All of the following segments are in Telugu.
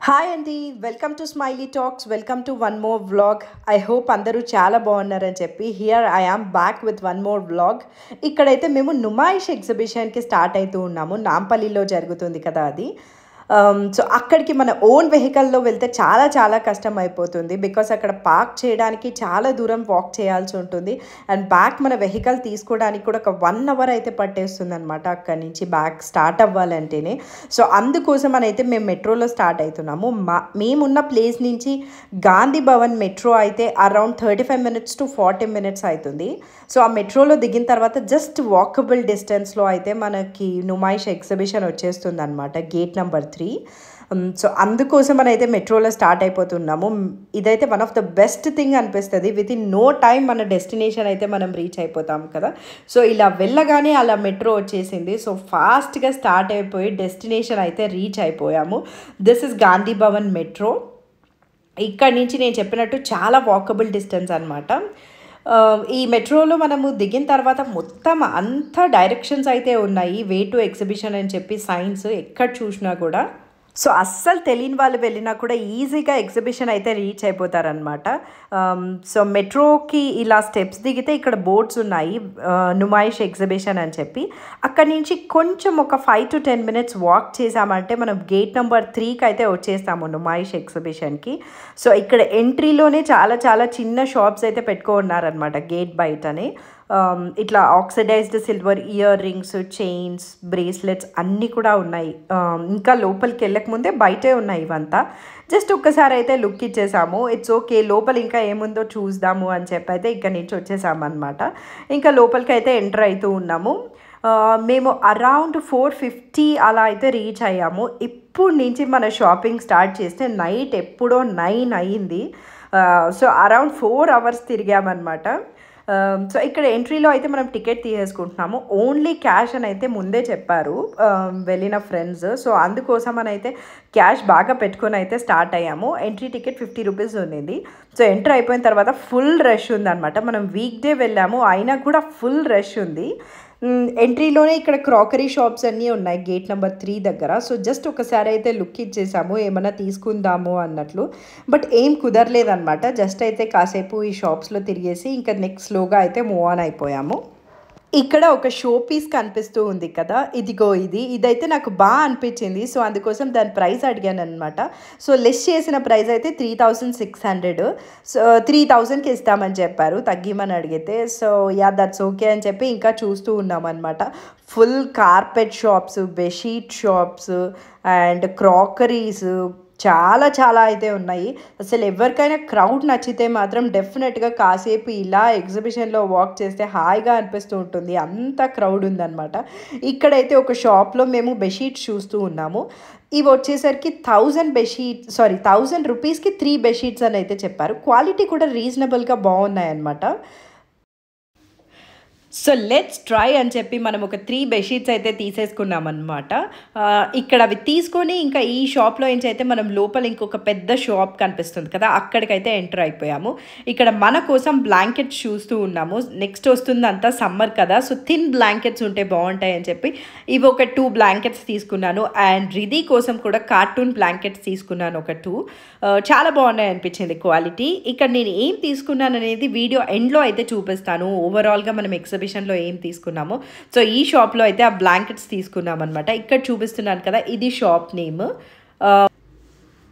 హాయ్ అండి, welcome to Smiley Talks. Welcome to one more vlog. I hope అందరూ చాలా బాగున్నారని చెప్పి here I am back with one more vlog. ఇక్కడైతే మేము నుమాయిష్ ఎగ్జిబిషన్కి స్టార్ట్ అవుతూ ఉన్నాము. నాంపల్లిలో జరుగుతుంది కదా అది. సో అక్కడికి మన ఓన్ వెహికల్లో వెళ్తే చాలా చాలా కష్టం అయిపోతుంది. బికాస్ అక్కడ పార్క్ చేయడానికి చాలా దూరం వాక్ చేయాల్సి ఉంటుంది. అండ్ బ్యాక్ మన వెహికల్ తీసుకోవడానికి కూడా ఒక 1 అవర్ అయితే పట్టేస్తుంది అనమాట అక్కడి నుంచి బ్యాక్ స్టార్ట్ అవ్వాలంటేనే. సో అందుకోసం అయితే మేము మెట్రోలో స్టార్ట్ అవుతున్నాము. మేమున్న ప్లేస్ నుంచి గాంధీ భవన్ మెట్రో అయితే అరౌండ్ 35 minutes to 40 minutes అవుతుంది. సో ఆ మెట్రోలో దిగిన తర్వాత జస్ట్ వాకబుల్ డిస్టెన్స్లో అయితే మనకి నుమాయిష్ ఎగ్జిబిషన్ వచ్చేస్తుంది అనమాట, గేట్ నెంబర్ 3. సో అందుకోసం అయితే మెట్రోలో స్టార్ట్ అయిపోతున్నాము. ఇదైతే one of the best thing అనిపిస్తుంది. విత్ ఇన్ నో టైం మన డెస్టినేషన్ అయితే మనం రీచ్ అయిపోతాం కదా. సో ఇలా వెళ్ళగానే అలా మెట్రో వచ్చేసింది. సో ఫాస్ట్గా స్టార్ట్ అయిపోయి డెస్టినేషన్ అయితే రీచ్ అయిపోయాము. This is Gandhi Bhavan metro. ఇక్కడ నుంచి నేను చెప్పినట్టు చాలా వాకబుల్ డిస్టెన్స్ అనమాట. ఈ మెట్రోలో మనము దిగిన తర్వాత మొత్తం అంతా డైరెక్షన్స్ అయితే ఉన్నాయి. వే టు ఎగ్జిబిషన్ అని చెప్పి సైన్స్ ఎక్కడ చూసినా కూడా. సో అస్సలు తెలియని వాళ్ళు వెళ్ళినా కూడా ఈజీగా ఎగ్జిబిషన్ అయితే రీచ్ అయిపోతారనమాట. సో మెట్రోకి ఇలా స్టెప్స్ దిగితే ఇక్కడ బోర్డ్స్ ఉన్నాయి, నుమాయిష్ ఎగ్జిబిషన్ అని చెప్పి. అక్కడి నుంచి కొంచెం ఒక 5 to 10 minutes వాక్ చేసామంటే మనం గేట్ నెంబర్ 3కి అయితే వచ్చేస్తాము నుమాయిష్ ఎగ్జిబిషన్కి. సో ఇక్కడ ఎంట్రీలోనే చాలా చాలా చిన్న షాప్స్ అయితే పెట్టుకున్నారనమాట గేట్ బయటనే. ఇట్లా oxidised silver earrings, chains, bracelets అన్నీ కూడా ఉన్నాయి. ఇంకా లోపలికి వెళ్ళకముందే బయటే ఉన్నాయి ఇవంతా. జస్ట్ ఒక్కసారి అయితే లుక్ ఇచ్చేసాము. ఇట్స్ ఓకే, లోపల ఇంకా ఏముందో చూద్దాము అని చెప్పి అయితే ఇక్కడ నుంచి వచ్చేసాము అనమాట. ఇంకా లోపలికి అయితే ఎంటర్ అవుతూ ఉన్నాము. మేము అరౌండ్ 4:50 అలా అయితే రీచ్ అయ్యాము. ఇప్పుడు నుంచి మన షాపింగ్ స్టార్ట్ చేస్తే నైట్ ఎప్పుడో 9 అయ్యింది. So around 4 hours తిరిగామన్నమాట. సో ఇక్కడ ఎంట్రీలో అయితే మనం టికెట్ తీసేసుకుంటున్నాము. ఓన్లీ క్యాష్ అని అయితే ముందే చెప్పారు వెళ్ళిన ఫ్రెండ్స్. సో అందుకోసం అని అయితే క్యాష్ బాగా పెట్టుకొని అయితే స్టార్ట్ అయ్యాము. ఎంట్రీ టికెట్ 50 rupees ఉండింది. సో ఎంటర్ అయిపోయిన తర్వాత ఫుల్ రష్ ఉందన్నమాట. మనం వీక్ డే వెళ్ళాము, అయినా కూడా ఫుల్ రష్ ఉంది. ఎంట్రీలోనే ఇక్కడ క్రాకరీ షాప్స్ అన్నీ ఉన్నాయి గేట్ నెంబర్ 3 దగ్గర. సో జస్ట్ ఒకసారి అయితే లుక్ ఇచ్చేసాము ఏమైనా తీసుకుందాము అన్నట్లు. బట్ ఏం కుదరలేదన్నమాట. జస్ట్ అయితే కాసేపు ఈ షాప్స్లో తిరిగేసి ఇంకా నెక్స్ట్ స్లోగా అయితే మూవ్ ఆన్ అయిపోయాము. ఇక్కడ ఒక షో పీస్ కనిపిస్తూ ఉంది కదా, ఇదైతే నాకు బాగా అనిపించింది. సో అందుకోసం దాని ప్రైస్ అడిగాను అనమాట. సో లెస్ చేసిన ప్రైస్ అయితే 3600. సో 3000కి ఇస్తామని చెప్పారు తగ్గిమని అడిగితే. సో యా దట్స్ ఓకే అని చెప్పి ఇంకా చూస్తూ ఉన్నామన్నమాట. Full carpet shops, bedsheet shops and crockeries చాలా చాలా అయితే ఉన్నాయి. అసలు ఎవరికైనా క్రౌడ్ నచ్చితే మాత్రం డెఫినెట్గా కాసేపు ఇలా ఎగ్జిబిషన్లో వాక్ చేస్తే హాయిగా అనిపిస్తూ ఉంటుంది. అంత క్రౌడ్ ఉందన్నమాట. ఇక్కడైతే ఒక షాప్లో మేము బెడ్షీట్స్ చూస్తూ ఉన్నాము. ఇవి వచ్చేసరికి 1000 రూపీస్కి 3 బెడ్షీట్స్ అని అయితే చెప్పారు. క్వాలిటీ కూడా రీజనబుల్గా బాగున్నాయి అన్నమాట. సో లెట్స్ ట్రై అని చెప్పి మనం ఒక 3 బెడ్షీట్స్ అయితే తీసేసుకున్నాం అనమాట. ఇక్కడ అవి తీసుకొని ఇంకా ఈ షాప్లో నుంచి అయితే మనం లోపల ఇంకొక పెద్ద షాప్ కనిపిస్తుంది కదా, అక్కడికైతే ఎంటర్ అయిపోయాము. ఇక్కడ మన కోసం బ్లాంకెట్స్ చూస్తూ ఉన్నాము. నెక్స్ట్ వస్తుంది అంతా సమ్మర్ కదా, సో థిన్ బ్లాంకెట్స్ ఉంటే బాగుంటాయి అని చెప్పి ఇవి ఒక 2 బ్లాంకెట్స్ తీసుకున్నాను. అండ్ రిధి కోసం కూడా కార్టూన్ బ్లాంకెట్స్ తీసుకున్నాను ఒక 2. చాలా బాగున్నాయి అనిపించింది క్వాలిటీ. ఇక్కడ నేను ఏం తీసుకున్నాను అనేది వీడియో ఎండ్లో అయితే చూపిస్తాను. ఓవరాల్గా మనం ఎగ్జిబిషన్లో ఏం తీసుకున్నామో. సో ఈ షాప్లో అయితే ఆ బ్లాంకెట్స్ తీసుకున్నాం అనమాట. ఇక్కడ చూపిస్తున్నాను కదా, ఇది షాప్ నేమ్.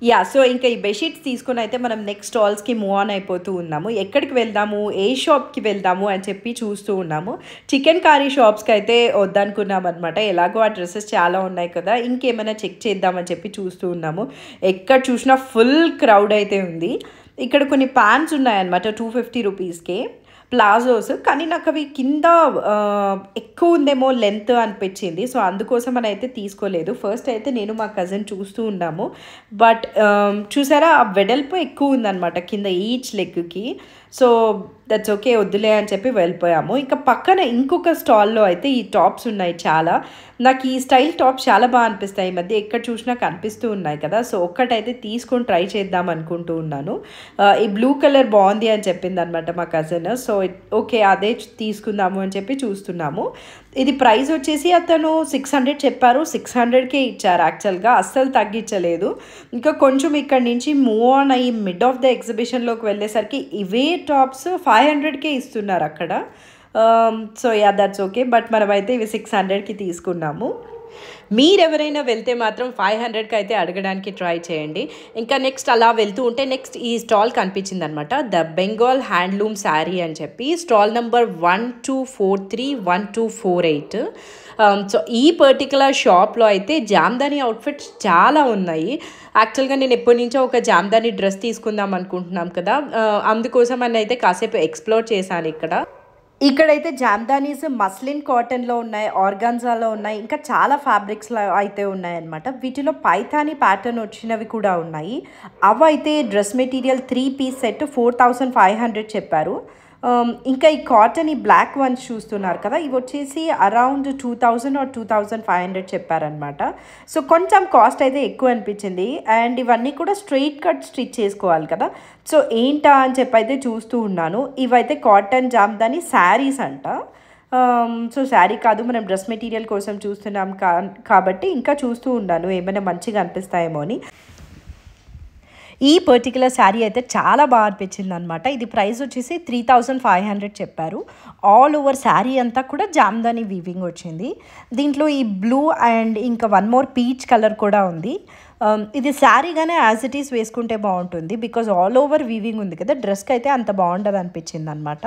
యా, సో ఇంకా ఈ బెడ్షీట్స్ తీసుకుని అయితే మనం నెక్స్ట్ స్టాల్స్కి మూవ్ ఆన్ అయిపోతూ ఉన్నాము. ఎక్కడికి వెళ్దాము, ఏ షాప్కి వెళ్దాము అని చెప్పి చూస్తూ ఉన్నాము. చికెన్ కారీ షాప్స్కి అయితే వద్దనుకున్నాం అనమాట. ఎలాగో ఆ డ్రెస్సెస్ చాలా ఉన్నాయి కదా, ఇంకేమైనా చెక్ చేద్దామని చెప్పి చూస్తూ ఉన్నాము. ఎక్కడ చూసినా ఫుల్ క్రౌడ్ అయితే ఉంది. ఇక్కడ కొన్ని ప్యాంట్స్ ఉన్నాయన్నమాట 250 రూపీస్కే, ప్లాజోస్. కానీ నాకు అవి కింద ఎక్కువ ఉందేమో లెంత్ అనిపించింది. సో అందుకోసం అని అయితే తీసుకోలేదు. ఫస్ట్ అయితే నేను మా కజిన్ చూస్తూ ఉన్నాము. బట్ చూసారా, ఆ వెడల్పు ఎక్కువ ఉందన్నమాట కింద ఈచ్ లెగ్కి. సో దట్స్ ఓకే, వద్దులే అని చెప్పి వెళ్ళిపోయాము. ఇంకా పక్కన ఇంకొక స్టాల్లో అయితే ఈ టాప్స్ ఉన్నాయి చాలా. నాకు ఈ స్టైల్ టాప్స్ చాలా బాగా అనిపిస్తాయి. ఈ మధ్య ఎక్కడ చూసినా కనిపిస్తూ ఉన్నాయి కదా. సో ఒక్కటైతే తీసుకొని ట్రై చేద్దాం అనుకుంటూ ఉన్నాను. ఈ బ్లూ కలర్ బాగుంది అని చెప్పింది అనమాట మా కజిన్. సో ఓకే, అదే తీసుకుందాము అని చెప్పి చూస్తున్నాము. ఇది ప్రైస్ వచ్చేసి అతను 600 చెప్పారు, 600కే ఇచ్చారు. యాక్చువల్గా అస్సలు తగ్గించలేదు. ఇంకా కొంచెం ఇక్కడ నుంచి మూవ్ ఆన్ అయ్యి మిడ్ ఆఫ్ ద ఎగ్జిబిషన్లోకి వెళ్ళేసరికి ఇవే టాప్స్ 500కే ఇస్తున్నారు అక్కడ. So yeah, that's okay. But మనమైతే ఇవి 600కి తీసుకున్నాము. మీరెవరైనా వెళ్తే మాత్రం 500కి అయితే అడగడానికి ట్రై చేయండి. ఇంకా నెక్స్ట్ అలా వెళ్తూ ఉంటే నెక్స్ట్ ఈ స్టాల్ కనిపించింది అనమాట, ద బెంగాల్ హ్యాండ్లూమ్ శారీ అని చెప్పి. Stall number 1243 1248. సో ఈ పర్టికులర్ షాప్లో అయితే జామ్దాని అవుట్ఫిట్స్ చాలా ఉన్నాయి. యాక్చువల్గా నేను ఎప్పటి నుంచో ఒక జామ్దాని డ్రెస్ తీసుకుందాం అనుకుంటున్నాం కదా, అందుకోసం అని అయితే కాసేపు ఎక్స్ప్లోర్ చేశాను ఇక్కడైతే జామ్దానీస్ మస్లిన్ కాటన్లో ఉన్నాయి, ఆర్గాన్జాలో ఉన్నాయి, ఇంకా చాలా ఫ్యాబ్రిక్స్లో అయితే ఉన్నాయన్నమాట. వీటిలో పైథానీ ప్యాటర్న్ వచ్చినవి కూడా ఉన్నాయి. అవి అయితే డ్రెస్ మెటీరియల్ 3 పీస్ సెట్ 4500 చెప్పారు. ఇంకా ఈ కాటన్ ఈ బ్లాక్ వన్స్ చూస్తున్నారు కదా, ఇవి వచ్చేసి అరౌండ్ 2000 ఆర్ 2500 చెప్పారనమాట. సో కొంచెం కాస్ట్ అయితే ఎక్కువ అనిపించింది. అండ్ ఇవన్నీ కూడా స్ట్రెయిట్ కట్ స్టిచ్ చేసుకోవాలి కదా. సో ఏంటా అని చెప్పి అయితే చూస్తూ ఉన్నాను. ఇవైతే కాటన్ జామ్దాని శారీస్ అంట. సో శారీ కాదు, మనం డ్రెస్ మెటీరియల్ కోసం చూస్తున్నాం కాబట్టి ఇంకా చూస్తూ ఉన్నాను ఏమైనా మంచిగా అనిపిస్తాయేమో అని. ఈ పర్టికులర్ శారీ అయితే చాలా బాగా అనిపించింది అనమాట. ఇది ప్రైస్ వచ్చేసి 3500 చెప్పారు. ఆల్ ఓవర్ శారీ అంతా కూడా జామ్దాని వీవింగ్ వచ్చింది. దీంట్లో ఈ బ్లూ అండ్ ఇంకా వన్ మోర్ పీచ్ కలర్ కూడా ఉంది. ఇది శారీగానే యాజ్ ఇట్ ఈస్ వేసుకుంటే బాగుంటుంది, బికాజ్ ఆల్ ఓవర్ వీవింగ్ ఉంది కదా, డ్రెస్కి అయితే అంత బాగుండదు అనిపించింది అనమాట.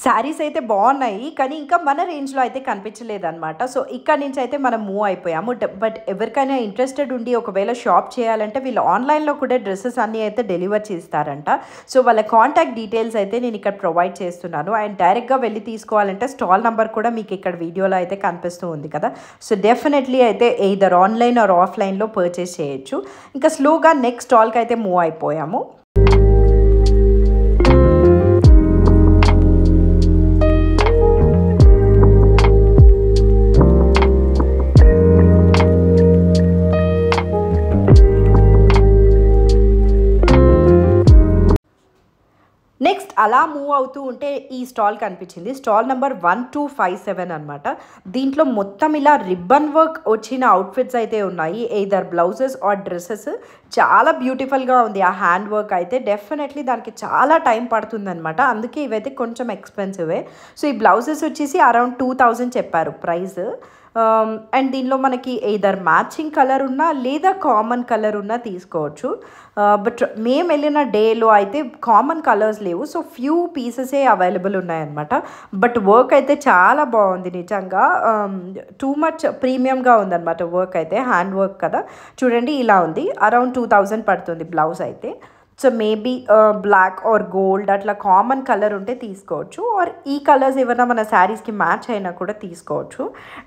శారీస్ అయితే బాగున్నాయి కానీ ఇంకా మన రేంజ్లో అయితే కనిపించలేదన్నమాట. సో ఇక్కడ నుంచి అయితే మనం మూవ్ అయిపోయాము. బట్ ఎవరికైనా ఇంట్రెస్టెడ్ ఉండి ఒకవేళ షాప్ చేయాలంటే వీళ్ళు ఆన్లైన్లో కూడా డ్రెస్సెస్ అన్నీ అయితే డెలివర్ చేస్తారంట. సో వాళ్ళ కాంటాక్ట్ డీటెయిల్స్ అయితే నేను ఇక్కడ ప్రొవైడ్ చేస్తున్నాను. అండ్ డైరెక్ట్గా వెళ్ళి తీసుకోవాలంటే స్టాల్ నెంబర్ కూడా మీకు ఇక్కడ వీడియోలో అయితే కనిపిస్తూ ఉంది కదా. సో డెఫినెట్లీ అయితే ఎయిదర్ ఆన్లైన్ ఆర్ ఆఫ్లైన్లో పర్చేస్ చేయొచ్చు. ఇంకా స్లోగా నెక్స్ట్ స్టాల్కి అయితే మూవ్ అయిపోయాము. నెక్స్ట్ అలా మూవ్ అవుతూ ఉంటే ఈ స్టాల్ కనిపించింది. స్టాల్ నెంబర్ 1257 అనమాట. దీంట్లో మొత్తం ఇలా రిబ్బన్ వర్క్ వచ్చిన అవుట్ఫిట్స్ అయితే ఉన్నాయి, ఎయిదర్ బ్లౌజెస్ ఆర్ డ్రెస్సెస్. చాలా బ్యూటిఫుల్గా ఉంది ఆ హ్యాండ్ వర్క్ అయితే. డెఫినెట్లీ దానికి చాలా టైం పడుతుంది అనమాట, అందుకే ఇవైతే కొంచెం ఎక్స్పెన్సివే. సో ఈ బ్లౌజెస్ వచ్చేసి అరౌండ్ 2000 చెప్పారు ప్రైస్. అండ్ దీనిలో మనకి ఎయిదర్ మ్యాచింగ్ కలర్ ఉన్నా లేదా కామన్ కలర్ ఉన్నా తీసుకోవచ్చు. బట్ మేము వెళ్ళిన డేలో అయితే కామన్ కలర్స్ లేవు. సో ఫ్యూ పీసెసే అవైలబుల్ ఉన్నాయన్నమాట. బట్ వర్క్ అయితే చాలా బాగుంది నిజంగా. టూ మచ్ ప్రీమియంగా ఉందన్నమాట వర్క్ అయితే. హ్యాండ్ వర్క్ కదా, చూడండి ఇలా ఉంది. అరౌండ్ 2000 పడుతుంది బ్లౌజ్ అయితే. So maybe black or gold అట్లా కామన్ కలర్ ఉంటే తీసుకోవచ్చు, ఆర్ ఈ కలర్స్ ఏమైనా మన శారీస్కి మ్యాచ్ అయినా కూడా తీసుకోవచ్చు.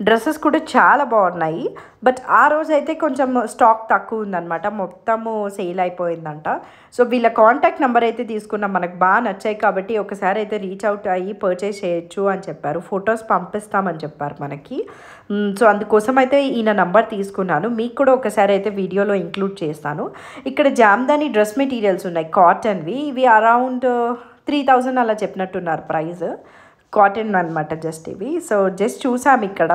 డ్రెస్సెస్ కూడా చాలా బాగున్నాయి. బట్ ఆ రోజు అయితే కొంచెం స్టాక్ తక్కువ ఉందన్నమాట, మొత్తము సేల్ అయిపోయిందంట. సో వీళ్ళ కాంటాక్ట్ నెంబర్ అయితే తీసుకున్నాం, మనకు బాగా నచ్చాయి కాబట్టి ఒకసారి అయితే రీచ్ అవుట్ అయ్యి పర్చేస్ చేయొచ్చు అని చెప్పారు. ఫొటోస్ పంపిస్తామని చెప్పారు మనకి. సో అందుకోసం అయితే ఈయన నంబర్ తీసుకున్నాను. మీకు కూడా ఒకసారి అయితే వీడియోలో ఇంక్లూడ్ చేస్తాను. ఇక్కడ జామ్దాని డ్రెస్ మెటీరియల్స్ ఉన్నాయి కాటన్వి. ఇవి అరౌండ్ 3000 అలా చెప్పినట్టున్నారు ప్రైస్. కాటన్ అనమాట జస్ట్ ఇవి. సో జస్ట్ చూసాము ఇక్కడ.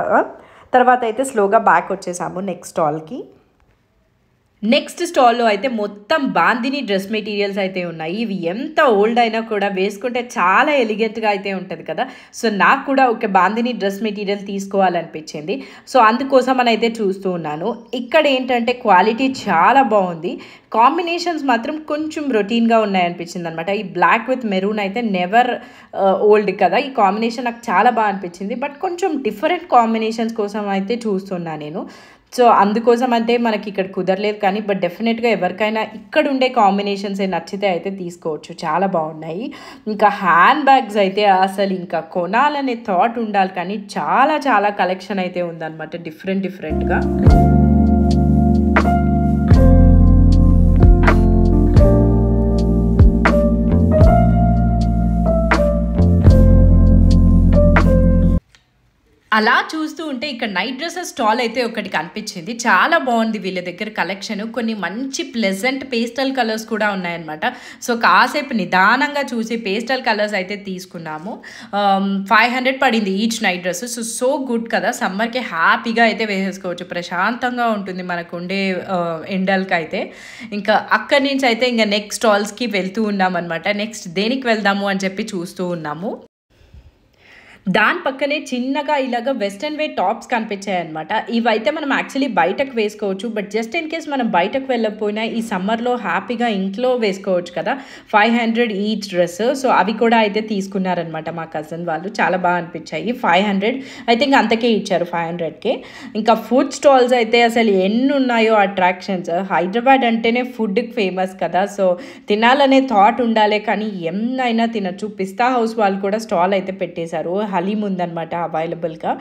తర్వాత అయితే స్లోగా బ్యాక్ వచ్చేసాము నెక్స్ట్ స్టాల్కి. నెక్స్ట్ స్టాల్లో అయితే మొత్తం బాందిని డ్రెస్ మెటీరియల్స్ అయితే ఉన్నాయి. ఇవి ఎంత ఓల్డ్ అయినా కూడా వేసుకుంటే చాలా ఎలిగెంట్గా అయితే ఉంటుంది కదా. సో నాకు కూడా ఒక బాందిని డ్రెస్ మెటీరియల్ తీసుకోవాలనిపించింది. సో అందుకోసం అని అయితే చూస్తూ ఉన్నాను. ఇక్కడ ఏంటంటే క్వాలిటీ చాలా బాగుంది, కాంబినేషన్స్ మాత్రం కొంచెం రొటీన్గా ఉన్నాయనిపించింది అనమాట. ఈ బ్లాక్ విత్ మెరూన్ అయితే నెవర్ ఓల్డ్ కదా, ఈ కాంబినేషన్ నాకు చాలా బాగా అనిపించింది. బట్ కొంచెం డిఫరెంట్ కాంబినేషన్స్ కోసం అయితే చూస్తున్నాను నేను. సో అందుకోసం అంటే మనకి ఇక్కడ కుదరలేదు కానీ, బట్ డెఫినెట్గా ఎవరికైనా ఇక్కడ ఉండే కాంబినేషన్స్ నచ్చితే అయితే తీసుకోవచ్చు, చాలా బాగున్నాయి. ఇంకా హ్యాండ్ బ్యాగ్స్ అయితే అసలు ఇంకా కొనాలనే థాట్ ఉండాలి కానీ చాలా చాలా కలెక్షన్ అయితే ఉందన్నమాట డిఫరెంట్గా. అలా చూస్తూ ఉంటే ఇక్కడ నైట్ డ్రెసెస్ స్టాల్ అయితే ఒకటి కనిపించింది. చాలా బాగుంది వీళ్ళ దగ్గర కలెక్షన్. కొన్ని మంచి ప్లెజెంట్ పేస్టల్ కలర్స్ కూడా ఉన్నాయన్నమాట. సో కాసేపు నిదానంగా చూసి పేస్టల్ కలర్స్ అయితే తీసుకున్నాము. 500 పడింది each night dress. So good కదా, సమ్మర్కి హ్యాపీగా అయితే వేసేసుకోవచ్చు, ప్రశాంతంగా ఉంటుంది మనకు ఉండే ఎండల్కి అయితే. ఇంకా అక్కడి నుంచి అయితే ఇంకా నెక్స్ట్ స్టాల్స్కి వెళ్తూ ఉన్నాం అనమాట. నెక్స్ట్ దేనికి వెళ్దాము అని చెప్పి చూస్తూ ఉన్నాము. దాని పక్కనే చిన్నగా ఇలాగ వెస్ట్రన్ వే టాప్స్ కనిపించాయి అనమాట. ఇవైతే మనం యాక్చువల్లీ బయటకు వేసుకోవచ్చు, బట్ జస్ట్ ఇన్ కేస్ మనం బయటకు వెళ్ళకపోయినా ఈ సమ్మర్లో హ్యాపీగా ఇంట్లో వేసుకోవచ్చు కదా. 500 ఈచ్ డ్రెస్. సో అవి కూడా అయితే తీసుకున్నారనమాట మా కజిన్ వాళ్ళు. చాలా బాగా అనిపించాయి. 500 అయితే ఇంకా అంతకే ఇచ్చారు 500కే. ఇంకా ఫుడ్ స్టాల్స్ అయితే అసలు ఎన్ని ఉన్నాయో అట్రాక్షన్స్. హైదరాబాద్ అంటేనే ఫుడ్కి ఫేమస్ కదా, సో తినాలనే థాట్ ఉండాలి, కానీ ఎన్నైనా తినచ్చు. పిస్తా హౌస్ వాళ్ళు కూడా స్టాల్ అయితే పెట్టేశారు. హలీం ఉందన్నమాట అవైలబుల్గా.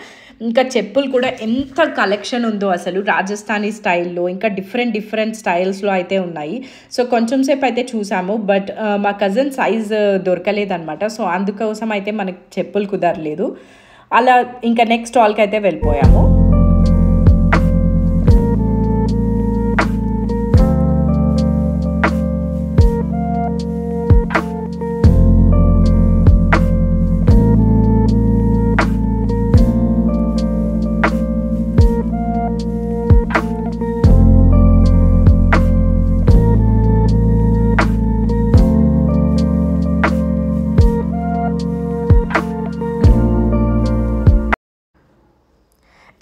ఇంకా చెప్పులు కూడా ఎంత కలెక్షన్ ఉందో అసలు, రాజస్థానీ స్టైల్లో ఇంకా డిఫరెంట్ స్టైల్స్లో అయితే ఉన్నాయి. సో కొంచెం సేపు అయితే చూసాము, బట్ మా కజిన్ సైజ్ దొరకలేదన్నమాట. సో అందుకోసం అయితే మనకి చెప్పులు కుదరలేదు. అలా ఇంకా నెక్స్ట్ స్టాల్కి అయితే వెళ్ళిపోయాము.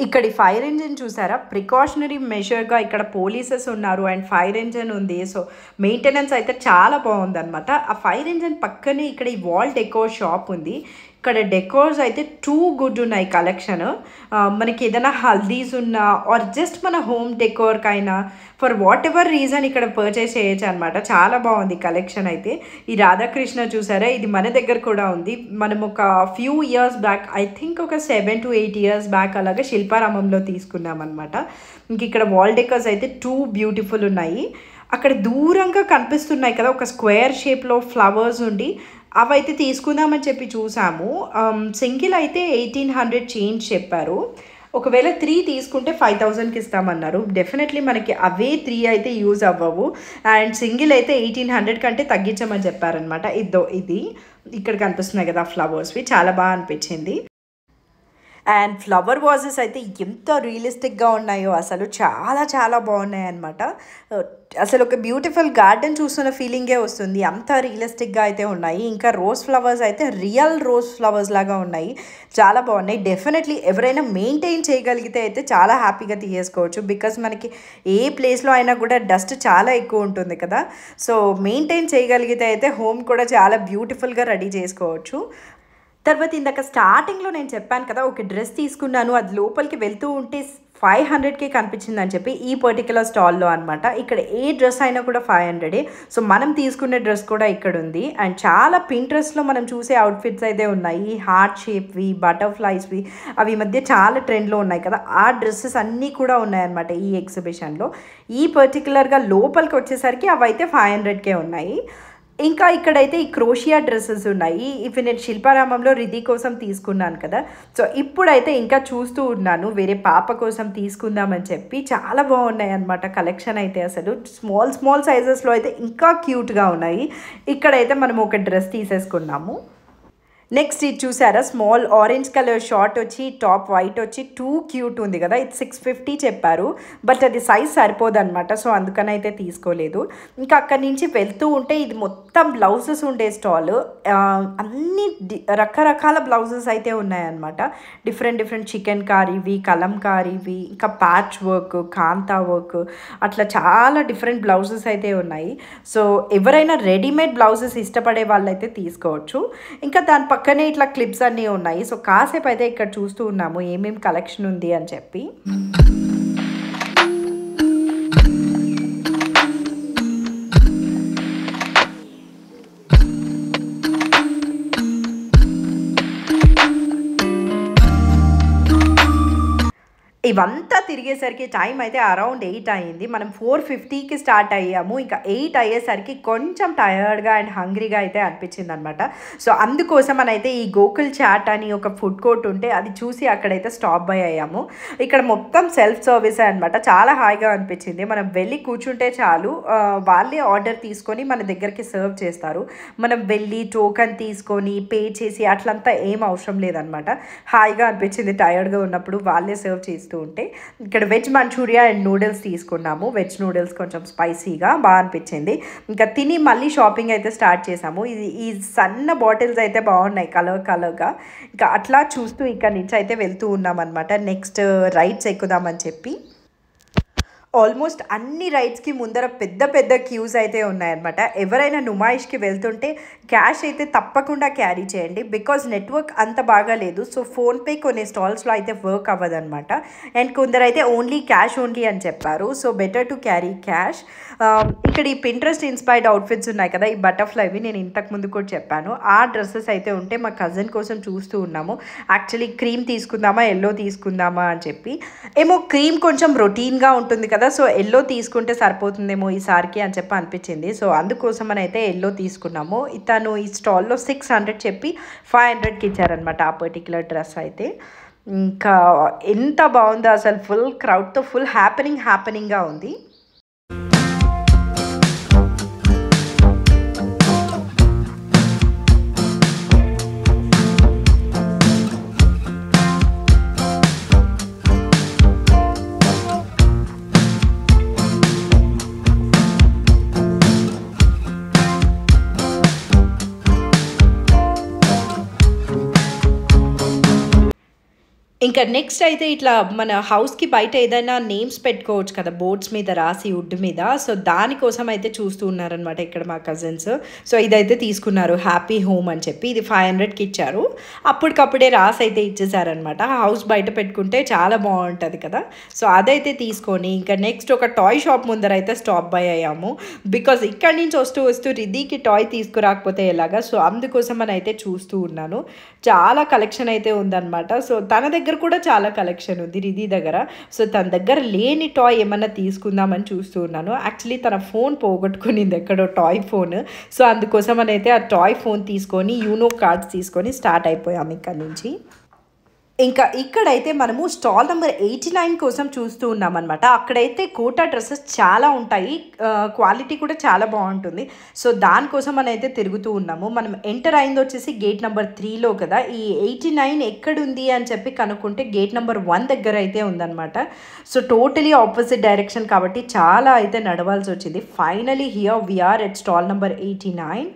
ఇక్కడి ఫైర్ ఇంజిన్ చూసారా, ప్రికాషనరీ మెజర్గా ఇక్కడ పోలీసెస్ ఉన్నారు అండ్ ఫైర్ ఇంజిన్ ఉంది. సో మెయింటెనెన్స్ అయితే చాలా బాగుందన్నమాట. ఆ ఫైర్ ఇంజిన్ పక్కనే ఇక్కడ ఈ వాల్ డెకోర్ షాప్ ఉంది. ఇక్కడ డెకోర్స్ అయితే టూ గుడ్ ఉన్నాయి కలెక్షన్. మనకి ఏదైనా హల్దీస్ ఉన్నా ఆర్ జస్ట్ మన హోమ్ డెకోర్కైనా ఫర్ వాట్ ఎవర్ రీజన్ ఇక్కడ పర్చేస్ చేయొచ్చు అనమాట. చాలా బాగుంది కలెక్షన్ అయితే. ఈ రాధాకృష్ణ చూసారా, ఇది మన దగ్గర కూడా ఉంది. మనం ఒక few years back, I think ఒక 7 to 8 years బ్యాక్ అలాగే శిల్పారామంలో తీసుకున్నాం అనమాట. ఇంక ఇక్కడ వాల్ డెకోర్స్ అయితే టూ బ్యూటిఫుల్ ఉన్నాయి. అక్కడ దూరంగా కనిపిస్తున్నాయి కదా ఒక స్క్వేర్ షేప్లో ఫ్లవర్స్ ఉండి, అవైతే తీసుకుందామని చెప్పి చూసాము. సింగిల్ అయితే 1800 చేంజ్ చెప్పారు. ఒకవేళ 3 తీసుకుంటే 5000కి ఇస్తామన్నారు. డెఫినెట్లీ మనకి అవే 3 అయితే యూజ్ అవ్వవు, అండ్ సింగిల్ అయితే 1800 కంటే తగ్గించమని చెప్పారనమాట. ఇది ఇక్కడ కనిపిస్తున్నాయి కదా ఫ్లవర్స్వి, చాలా బాగా అనిపించింది. అండ్ ఫ్లవర్ వాజెస్ అయితే ఎంత రియలిస్టిక్గా ఉన్నాయో అసలు, చాలా బాగున్నాయి అనమాట. అసలు ఒక బ్యూటిఫుల్ గార్డెన్ చూస్తున్న ఫీలింగే వస్తుంది, అంత రియలిస్టిక్గా అయితే ఉన్నాయి. ఇంకా రోజ్ ఫ్లవర్స్ అయితే రియల్ రోజ్ ఫ్లవర్స్ లాగా ఉన్నాయి, చాలా బాగున్నాయి. డెఫినెట్లీ ఎవరైనా మెయింటైన్ చేయగలిగితే అయితే చాలా హ్యాపీగా తీసేసుకోవచ్చు. బికాస్ మనకి ఏ ప్లేస్లో అయినా కూడా డస్ట్ చాలా ఎక్కువ ఉంటుంది కదా. సో మెయింటైన్ చేయగలిగితే అయితే హోమ్ కూడా చాలా బ్యూటిఫుల్గా రెడీ చేసుకోవచ్చు. తర్వాత ఇందాక స్టార్టింగ్లో నేను చెప్పాను కదా ఒక డ్రెస్ తీసుకున్నాను, అది లోపలికి వెళ్తూ ఉంటే 500కే కనిపించిందని చెప్పి ఈ పర్టికులర్ స్టాల్లో అనమాట. ఇక్కడ ఏ డ్రెస్ అయినా కూడా 500. సో మనం తీసుకునే డ్రెస్ కూడా ఇక్కడ ఉంది. అండ్ చాలా పింట్రెస్ట్లో మనం చూసే అవుట్ఫిట్స్ అయితే ఉన్నాయి, హార్ట్ షేప్వి, బటర్ఫ్లైస్వి, అవి మధ్య చాలా ట్రెండ్లో ఉన్నాయి కదా, ఆ డ్రెస్సెస్ అన్నీ కూడా ఉన్నాయన్నమాట ఈ ఎగ్జిబిషన్లో. ఈ పర్టికులర్గా లోపలికి వచ్చేసరికి అవి అయితే 500కే ఉన్నాయి. ఇంకా ఇక్కడైతే ఈ క్రోషియా డ్రెస్సెస్ ఉన్నాయి. ఇవి నేను శిల్పారామంలో రిధి కోసం తీసుకున్నాను కదా, సో ఇప్పుడైతే ఇంకా చూస్తూ ఉన్నాను వేరే పాప కోసం తీసుకుందామని చెప్పి. చాలా బాగున్నాయి అన్నమాట కలెక్షన్ అయితే. అసలు స్మాల్ సైజెస్లో అయితే ఇంకా క్యూట్గా ఉన్నాయి. ఇక్కడైతే మనం ఒక డ్రెస్ తీసేసుకున్నాము. నెక్స్ట్ ఇది చూసారా, స్మాల్ ఆరెంజ్ కలర్ షార్ట్ వచ్చి టాప్ వైట్ వచ్చి టూ క్యూట్ ఉంది కదా. ఇది 650 చెప్పారు, బట్ అది సైజ్ సరిపోదన్నమాట, సో అందుకని అయితే తీసుకోలేదు. ఇంకా అక్కడి నుంచి వెళ్తూ ఉంటే ఇది మొత్తం బ్లౌజెస్ ఉండే స్టాల్. అన్ని రకరకాల బ్లౌజెస్ అయితే ఉన్నాయన్నమాట. డిఫరెంట్ చికెన్ కారీవి, కలంకారీవి, ఇంకా ప్యాచ్ వర్క్, కాంతా వర్క్, అట్లా చాలా డిఫరెంట్ బ్లౌజెస్ అయితే ఉన్నాయి. సో ఎవరైనా రెడీమేడ్ బ్లౌజెస్ ఇష్టపడే వాళ్ళైతే తీసుకోవచ్చు. ఇంకా దాని పక్కనే ఇట్లా క్లిప్స్ అన్నీ ఉన్నాయి. సో కాసేపు అయితే ఇక్కడ చూస్తూ ఉన్నాము ఏమేమి కలెక్షన్ ఉంది అని చెప్పి. ఇవంతా తిరిగేసరికి టైం అయితే అరౌండ్ 8 అయింది. మనం 4:50కి స్టార్ట్ అయ్యాము. ఇంకా 8 అయ్యేసరికి కొంచెం టయర్డ్గా అండ్ హంగ్రీగా అయితే అనిపించింది అనమాట. సో అందుకోసం అయితే ఈ గోకుల్ చాట్ అని ఒక ఫుడ్ కోర్ట్ ఉంటే అది చూసి అక్కడైతే స్టాప్ బై అయ్యాము. ఇక్కడ మొత్తం సెల్ఫ్ సర్వీసే అనమాట. చాలా హాయిగా అనిపించింది. మనం వెళ్ళి కూర్చుంటే చాలు, వాళ్ళే ఆర్డర్ తీసుకొని మన దగ్గరికి సర్వ్ చేస్తారు. మనం వెళ్ళి టోకన్ తీసుకొని పే చేసి అట్లంతా ఏం అవసరం లేదనమాట. హాయిగా అనిపించింది టయర్డ్గా ఉన్నప్పుడు వాళ్ళే సర్వ్ చేస్తూ ఉంటే. ఇక్కడ వెజ్ మంచూరియా అండ్ నూడిల్స్ తీసుకున్నాము. వెజ్ నూడిల్స్ కొంచెం స్పైసీగా బాగా అనిపించింది. ఇంకా తిని మళ్ళీ షాపింగ్ అయితే స్టార్ట్ చేసాము. ఈ సన్న బాటిల్స్ అయితే బాగున్నాయి కలర్గా. ఇంకా అట్లా చూస్తూ ఇక్కడ నుంచి అయితే వెళ్తూ ఉన్నాం అనమాట. నెక్స్ట్ రైడ్స్ ఎక్కుదామని చెప్పి. ఆల్మోస్ట్ అన్ని రైడ్స్కి ముందర పెద్ద పెద్ద క్యూస్ అయితే ఉన్నాయన్నమాట. ఎవరైనా నుమాయిష్కి వెళ్తుంటే క్యాష్ అయితే తప్పకుండా క్యారీ చేయండి, బికాజ్ నెట్వర్క్ అంత బాగా లేదు. సో ఫోన్పే కొన్ని స్టాల్స్లో అయితే వర్క్ అవ్వదన్నమాట. అండ్ కొందరు అయితే ఓన్లీ క్యాష్ ఓన్లీ అని చెప్పారు. So better to carry cash. ఇక్కడ ఈ పింట్రెస్ట్ ఇన్స్పైర్డ్ అవుట్ఫిట్స్ ఉన్నాయి కదా, ఈ బటర్ఫ్లైవి నేను ఇంతకు ముందు కూడా చెప్పాను. ఆ డ్రెస్సెస్ అయితే ఉంటే మా కజిన్ కోసం చూస్తూ ఉన్నాము. యాక్చువల్లీ క్రీమ్ తీసుకుందామా ఎల్లో తీసుకుందామా అని చెప్పి. ఏమో క్రీమ్ కొంచెం రొటీన్గా ఉంటుంది కదా, సో ఎల్లో తీసుకుంటే సరిపోతుందేమో ఈసారికి అని చెప్పి అనిపించింది. సో అందుకోసం అయితే ఎల్లో తీసుకున్నాము. తను ఈ స్టాల్లో 600 చెప్పి 500కి ఇచ్చారనమాట ఆ పర్టిక్యులర్ డ్రెస్ అయితే. ఇంకా ఎంత బాగుందో అసలు, ఫుల్ క్రౌడ్తో ఫుల్ హ్యాపెనింగ్గా ఉంది. ఇంకా నెక్స్ట్ అయితే ఇట్లా మన హౌస్కి బయట ఏదైనా నేమ్స్ పెట్టుకోవచ్చు కదా బోర్డ్స్ మీద రాసి వుడ్ మీద. సో దానికోసం అయితే చూస్తూ ఉన్నారనమాట ఇక్కడ మా కజిన్స్. సో ఇదైతే తీసుకున్నారు హ్యాపీ హోమ్ అని చెప్పి. ఇది 500కి ఇచ్చారు. అప్పటికప్పుడే రాసి అయితే ఇచ్చేసారనమాట. హౌస్ బయట పెట్టుకుంటే చాలా బాగుంటుంది కదా. సో అదైతే తీసుకొని ఇంకా నెక్స్ట్ ఒక టాయ్ షాప్ ముందర అయితే స్టాప్ బై అయ్యాము. బికాజ్ ఇక్కడి నుంచి వస్తూ రిద్దీకి టాయ్ తీసుకురాకపోతే ఎలాగా. సో అందుకోసం అయితే చూస్తూ ఉన్నాను. చాలా కలెక్షన్ అయితే ఉందన్నమాట. సో తన దగ్గర కూడా చాలా కలెక్షన్ ఉంది రిది దగ్గర. సో తన దగ్గర లేని టాయ్ ఏమన్నా తీసుకుందామని చూస్తూ ఉన్నాను. యాక్చువల్లీ తన ఫోన్ పోగొట్టుకునింది ఎక్కడో, టాయ్ ఫోన్. సో అందుకోసం అయితే ఆ టాయ్ ఫోన్ తీసుకొని యూనో కార్డ్స్ తీసుకొని స్టార్ట్ అయిపోయాము ఇక్కడ నుంచి. ఇంకా ఇక్కడైతే మనము స్టాల్ నెంబర్ 89 కోసం చూస్తూ ఉన్నామన్నమాట. అక్కడైతే కోటా డ్రెస్సెస్ చాలా ఉంటాయి, క్వాలిటీ కూడా చాలా బాగుంటుంది. సో దానికోసం అయితే తిరుగుతూ ఉన్నాము. మనం ఎంటర్ అయింది వచ్చేసి గేట్ నెంబర్ 3లో కదా. ఈ 89 ఎక్కడుంది అని చెప్పి కనుక్కుంటే గేట్ నెంబర్ 1 దగ్గర అయితే ఉందన్నమాట. సో టోటలీ ఆపోజిట్ డైరెక్షన్ కాబట్టి చాలా అయితే నడవాల్సి వచ్చింది. Finally here we're at stall number 89.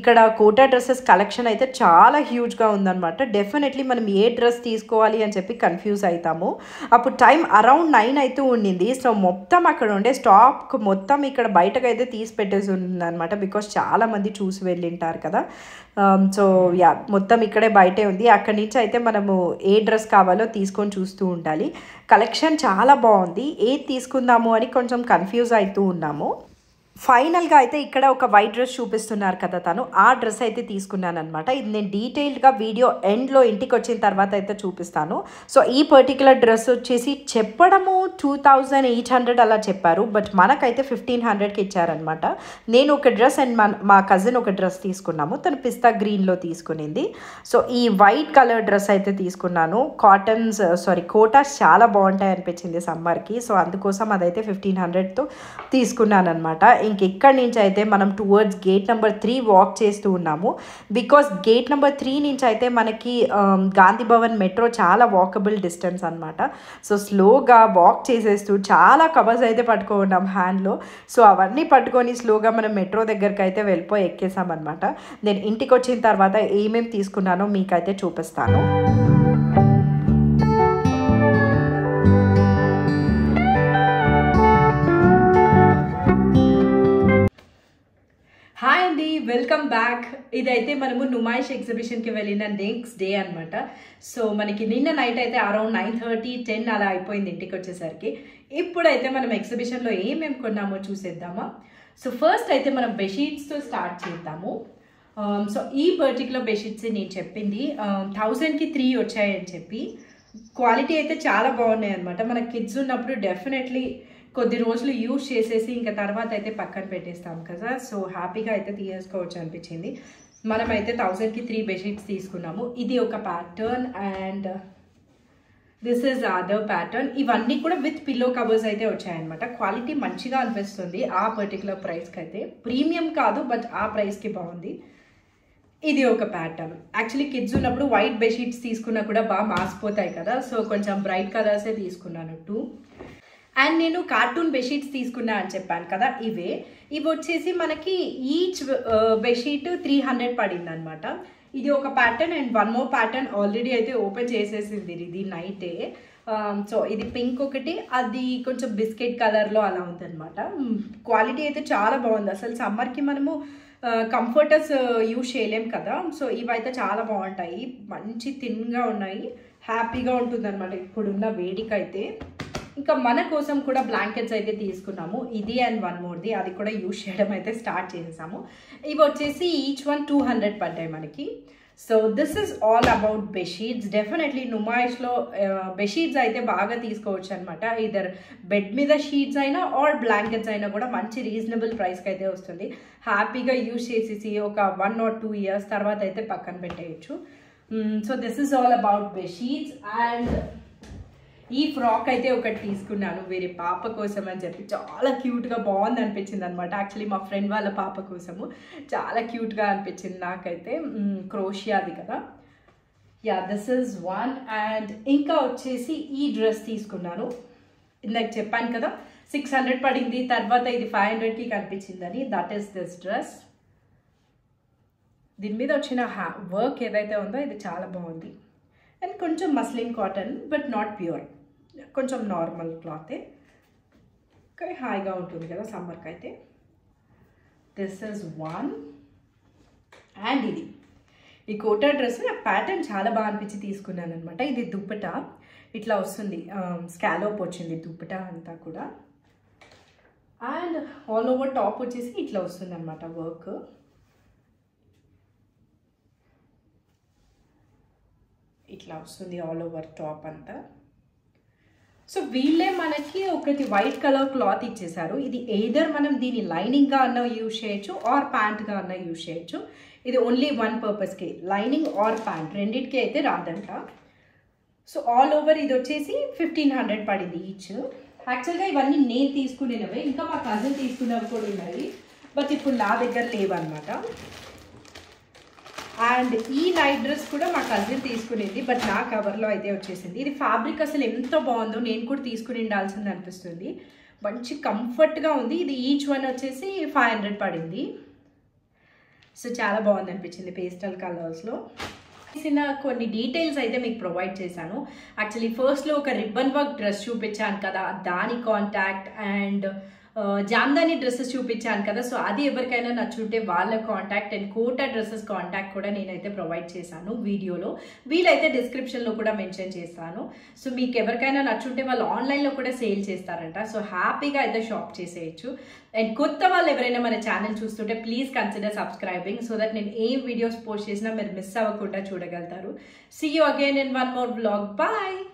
ఇక్కడ కోటా డ్రెస్సెస్ కలెక్షన్ అయితే చాలా హ్యూజ్గా ఉందన్నమాట. డెఫినెట్లీ మనం ఏ డ్రెస్ తీసుకోవాలి అని చెప్పి కన్ఫ్యూజ్ అవుతాము. అప్పుడు టైం అరౌండ్ 9 అయితే ఉండింది. సో మొత్తం అక్కడ ఉండే స్టాక్ మొత్తం ఇక్కడ బయటకు అయితే తీసి పెట్టేసి ఉంది అనమాట. బికాస్ చాలామంది చూసి వెళ్ళింటారు కదా. సో యా మొత్తం ఇక్కడే బయటే ఉంది. అక్కడి నుంచి అయితే మనము ఏ డ్రెస్ కావాలో తీసుకొని చూస్తూ ఉండాలి. కలెక్షన్ చాలా బాగుంది. ఏది తీసుకుందాము అని కొంచెం కన్ఫ్యూజ్ అవుతూ ఉన్నాము. ఫైనల్గా అయితే ఇక్కడ ఒక వైట్ డ్రెస్ చూపిస్తున్నారు కదా తను, ఆ డ్రెస్ అయితే తీసుకున్నాను అనమాట. ఇది నేను డీటెయిల్డ్గా వీడియో ఎండ్లో ఇంటికి వచ్చిన తర్వాత అయితే చూపిస్తాను. సో ఈ పర్టికులర్ డ్రెస్ వచ్చేసి చెప్పడము 2800 అలా చెప్పారు, బట్ మనకైతే 1500కి ఇచ్చారనమాట. నేను ఒక డ్రెస్ అండ్ మా కజిన్ ఒక డ్రెస్ తీసుకున్నాము. తను పిస్తా గ్రీన్లో తీసుకునింది. సో ఈ వైట్ కలర్ డ్రెస్ అయితే తీసుకున్నాను. కోటాస్ చాలా బాగుంటాయి అనిపించింది సమ్మర్కి. సో అందుకోసం అదైతే 1500తో తీసుకున్నాను అనమాట. ఇంకెక్కడి నుంచి అయితే మనం టువర్డ్స్ గేట్ నెంబర్ 3 వాక్ చేస్తూ ఉన్నాము. బికాస్ గేట్ నెంబర్ 3 నుంచి అయితే మనకి గాంధీ భవన్ మెట్రో చాలా వాకబుల్ డిస్టెన్స్ అనమాట. సో స్లోగా వాక్ చేసేస్తూ చాలా కవర్స్ అయితే పట్టుకున్నాం హ్యాండ్లో. సో అవన్నీ పట్టుకొని స్లోగా మనం మెట్రో దగ్గరికి అయితే వెళ్ళిపోయి ఎక్కేసామన్నమాట. నేను ఇంటికి వచ్చిన తర్వాత ఏమేమి తీసుకున్నానో మీకైతే చూపిస్తాను. హాయ్ అండి, వెల్కమ్ బ్యాక్. ఇదైతే మనము నుమాయిష్ ఎగ్జిబిషన్కి వెళ్ళిన నెక్స్ట్ డే అనమాట. సో మనకి నిన్న నైట్ అయితే అరౌండ్ 9:30, 10 అలా అయిపోయింది ఇంటికి వచ్చేసరికి. ఇప్పుడైతే మనం ఎగ్జిబిషన్లో ఏమేమి కొన్నామో చూసేద్దామా. సో ఫస్ట్ అయితే మనం బెడ్షీట్స్తో స్టార్ట్ చేద్దాము. సో ఈ పర్టికులర్ బెడ్షీట్స్ నేను చెప్పింది 1000కి 3 వచ్చాయని చెప్పి. క్వాలిటీ అయితే చాలా బాగున్నాయి అనమాట. మన కిడ్స్ ఉన్నప్పుడు డెఫినెట్లీ కొద్ది రోజులు యూజ్ చేసేసి ఇంకా తర్వాత అయితే పక్కన పెట్టేస్తాం కదా. సో హ్యాపీగా అయితే తీసుకోవచ్చు అనిపించింది. మనమైతే 1000కి 3 బెడ్షీట్స్ తీసుకున్నాము. ఇది ఒక pattern and this is other pattern. ఇవన్నీ కూడా విత్ పిల్లో కవర్స్ అయితే వచ్చాయన్నమాట. క్వాలిటీ మంచిగా అనిపిస్తుంది ఆ పర్టికులర్ ప్రైస్కి అయితే. ప్రీమియం కాదు బట్ ఆ ప్రైస్కి బాగుంది. ఇది ఒక ప్యాటర్న్. యాక్చువల్లీ కిడ్స్ ఉన్నప్పుడు వైట్ బెడ్షీట్స్ తీసుకున్నా కూడా బాగా మాసిపోతాయి కదా. సో కొంచెం బ్రైట్ కలర్సే తీసుకున్నాను 2. అండ్ నేను కార్టూన్ బెడ్షీట్స్ తీసుకున్నా అని చెప్పాను కదా, ఇవి వచ్చేసి మనకి ఈచ్ బెడ్షీట్ 300 పడింది అనమాట. ఇది ఒక pattern and 1 more pattern already అయితే ఓపెన్ చేసేసింది ఇది నైటే. సో ఇది పింక్ ఒకటి, అది కొంచెం బిస్కెట్ కలర్లో అలా ఉందన్నమాట. క్వాలిటీ అయితే చాలా బాగుంది. అసలు సమ్మర్కి మనము కంఫర్టర్స్ యూజ్ చేయలేం కదా. సో ఇవైతే చాలా బాగుంటాయి, మంచి థిన్గా ఉన్నాయి, హ్యాపీగా ఉంటుంది అనమాట ఇప్పుడున్న వేడికైతే. ఇంకా మన కోసం కూడా బ్లాంకెట్స్ అయితే తీసుకున్నాము. ఇది అండ్ 1 మోర్ది, అది కూడా యూజ్ చేయడం అయితే స్టార్ట్ చేసేసాము. ఇవి వచ్చేసి ఈచ్ వన్ 200 పడ్డాయి మనకి. So this is all about bedsheets. Definitely నుమాయిష్లో బెడ్షీట్స్ అయితే బాగా తీసుకోవచ్చు అనమాట. ఇదర్ బెడ్ మీద షీట్స్ అయినా ఆర్ బ్లాంకెట్స్ అయినా కూడా మంచి రీజనబుల్ ప్రైస్కి అయితే వస్తుంది. హ్యాపీగా యూజ్ చేసేసి ఒక 1 or 2 years తర్వాత అయితే పక్కన పెట్టేయచ్చు. So this is all about bedsheets. And ఈ ఫ్రాక్ అయితే ఒకటి తీసుకున్నాను వేరే పాప కోసం అని చెప్పి. చాలా క్యూట్గా బాగుంది అనిపించింది అనమాట. యాక్చువల్లీ మా ఫ్రెండ్ వాళ్ళ పాప కోసము చాలా క్యూట్గా అనిపించింది నాకైతే. క్రోషియాది కదా. Yeah this is 1. అండ్ ఇంకా వచ్చేసి ఈ డ్రెస్ తీసుకున్నాను. ఇందాక చెప్పాను కదా 600 పడింది, తర్వాత ఇది 500కి కనిపించిందని. That is this dress. దీని మీద వచ్చిన వర్క్ ఏదైతే ఉందో ఇది చాలా బాగుంది. అండ్ కొంచెం muslin cotton but not pure, కొంచెం నార్మల్ క్లాతే, కానీ హాయిగా ఉంటుంది కదా సమ్మర్కి అయితే. This is 1. అండ్ ఇది ఈ కోటా డ్రెస్ ఆ ప్యాటర్న్ చాలా బాగా అనిపించి తీసుకున్నాను అనమాట. ఇది దుప్పట ఇట్లా వస్తుంది, స్కాలోప్ వచ్చింది దుప్పట అంతా కూడా. అండ్ ఆల్ ఓవర్ టాప్ వచ్చేసి ఇట్లా వస్తుంది అనమాట వర్క్. ఇట్లా వస్తుంది ఆల్ ఓవర్ టాప్ అంతా. సో వీళ్ళే మనకి ఒకటి వైట్ కలర్ క్లాత్ ఇచ్చేసారు. ఇది ఎయిదర్ మనం దీన్ని లైనింగ్గా అన్న యూజ్ చేయొచ్చు ఆర్ ప్యాంట్గా అన్న యూజ్ చేయొచ్చు. ఇది ఓన్లీ 1 పర్పస్కి, లైనింగ్ ఆర్ ప్యాంట్ రెండింటికి అయితే రాదంట. సో ఆల్ ఓవర్ ఇది వచ్చేసి 1500 పడింది ఈచ్. యాక్చువల్గా ఇవన్నీ నేను తీసుకునేవే, ఇంకా మా కజిన్ తీసుకునేవి కూడా ఉన్నాయి బట్ ఇప్పుడు నా దగ్గర లేవన్నమాట. అండ్ ఈ నైట్ డ్రెస్ కూడా మా కజిన్ తీసుకునేది బట్ నా కవర్లో అయితే వచ్చేసింది. ఇది ఫ్యాబ్రిక్ అసలు ఎంత బాగుందో, నేను కూడా తీసుకుని ఉండాల్సింది అనిపిస్తుంది. మంచి కంఫర్ట్గా ఉంది. ఇది ఈచ్ వన్ వచ్చేసి 500 పడింది. సో చాలా బాగుంది అనిపించింది పేస్టల్ కలర్స్లో. కొన్ని డీటెయిల్స్ అయితే మీకు ప్రొవైడ్ చేశాను. యాక్చువల్లీ ఫస్ట్లో ఒక రిబ్బన్ వర్క్ డ్రెస్ చూపించాను కదా, దాని కాంటాక్ట్ అండ్ జామ్దాని డ్రెస్సెస్ చూపించాను కదా. సో అది ఎవరికైనా నచ్చుంటే వాళ్ళ contact and Kota dresses contact కూడా నేనైతే ప్రొవైడ్ చేశాను వీడియోలో. వీలైతే డిస్క్రిప్షన్లో కూడా మెన్షన్ చేస్తాను. సో మీకు ఎవరికైనా నచ్చుంటే వాళ్ళు ఆన్లైన్లో కూడా సేల్ చేస్తారంట. సో హ్యాపీగా అయితే షాప్ చేసేయచ్చు. అండ్ కొత్త వాళ్ళు ఎవరైనా మన ఛానల్ చూస్తుంటే please consider subscribing so that నేను ఏ వీడియోస్ పోస్ట్ చేసినా మీరు మిస్ అవ్వకుండా చూడగలుగుతారు. See you again in 1 more vlog. Bye.